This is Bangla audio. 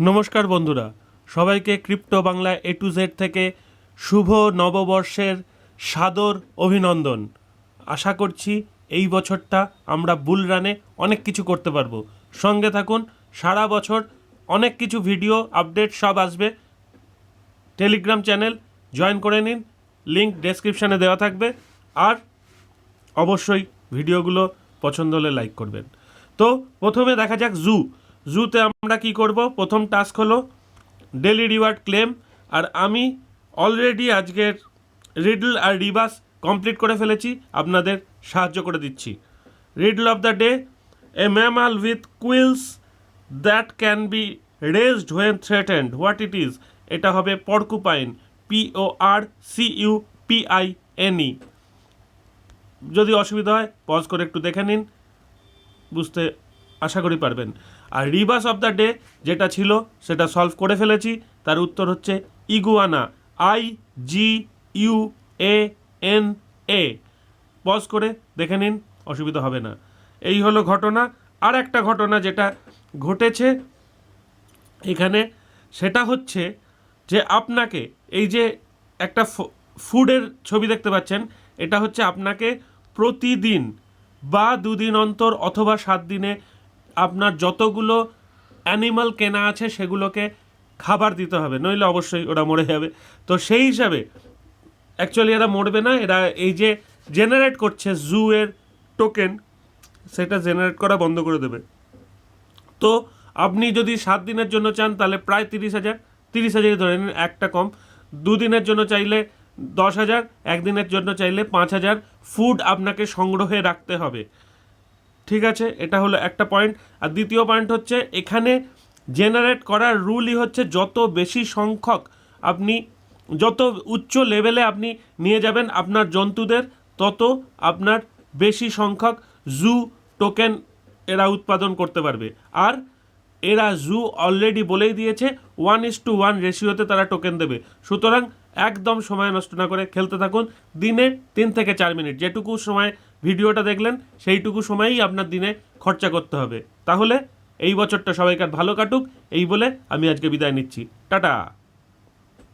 নমস্কার বন্ধুরা, সবাইকে crypto Bangla A to Z থেকে শুভ নববর্ষের সাদর অভিনন্দন। আশা করছি এই বছরটা আমরা বুল রানে অনেক কিছু করতে পারবো। সঙ্গে থাকুন, সারা বছর অনেক কিছু ভিডিও আপডেট সব আসবে। টেলিগ্রাম চ্যানেল জয়েন করে নিন, লিঙ্ক ডেসক্রিপশানে দেওয়া থাকবে। আর অবশ্যই ভিডিওগুলো পছন্দ হলে লাইক করবেন। তো প্রথমে দেখা যাক জুতে আমরা কি করব। প্রথম টাস্ক হলো ডেলি রিওয়ার্ড ক্লেম, আর আমি অলরেডি আজকের রিডল আর রিবাস কমপ্লিট করে ফেলেছি, আপনাদের সাহায্য করে দিচ্ছি। Riddle of the day: A mammal with কুইলস that can be raised when threatened, what it is? এটা হবে পর্কুপাইন, PORCUPINE। যদি অসুবিধা হয় পজ করে একটু দেখে নিন, বুঝতে আশা করি পারবেন। আর রিভার্স অফ দ্য ডে যেটা ছিল সেটা সলভ করে ফেলেছি, তার উত্তর হচ্ছে ইগুয়ানা, IGUANA। পজ করে দেখে নিন, অসুবিধা হবে না। এই হলো ঘটনা। আর একটা ঘটনা যেটা ঘটেছে এখানে, সেটা হচ্ছে যে আপনাকে এই যে একটা ফুডের ছবি দেখতে পাচ্ছেন, এটা হচ্ছে আপনাকে প্রতিদিন বা 2 দিন অন্তর অথবা 7 দিনে আপনার যতগুলো অ্যানিমাল কেনা আছে সেগুলোকে খাবার দিতে হবে, নইলে অবশ্যই ওরা মরে যাবে। তো সেই হিসাবে অ্যাকচুয়ালি এরা মরবে না, এরা এই যে জেনারেট করছে জু এর টোকেন, সেটা জেনারেট করা বন্ধ করে দেবে। তো আপনি যদি 7 দিনের জন্য চান তাহলে প্রায় 30,000 ধরে নিন, একটা কম। 2 দিনের জন্য চাইলে 10,000, একদিনের জন্য চাইলে 5,000 ফুড আপনাকে সংগ্রহে রাখতে হবে। ঠিক আছে, এটা হলো একটা পয়েন্ট। আর দ্বিতীয় পয়েন্ট হচ্ছে, এখানে জেনারেট করার রুলই হচ্ছে যত বেশি সংখ্যক আপনি, যত উচ্চ লেভেলে আপনি নিয়ে যাবেন আপনার জন্তুদের, তত আপনার বেশি সংখ্যক জু টোকেন এরা উৎপাদন করতে পারবে। আর এরা জু অলরেডি বলেই দিয়েছে 1:1 রেশিওতে তারা টোকেন দেবে। সুতরাং একদম সময় নষ্ট না করে খেলতে থাকুন। দিনে 3 থেকে 4 মিনিট, যেটুকু সময় ভিডিওটা দেখলেন সেইটুকু সময়ই আপনার দিনে খরচা করতে হবে। তাহলে এই বছরটা সবাইকার ভালো কাটুক, এই বলে আমি আজকে বিদায় নিচ্ছি। টাটা।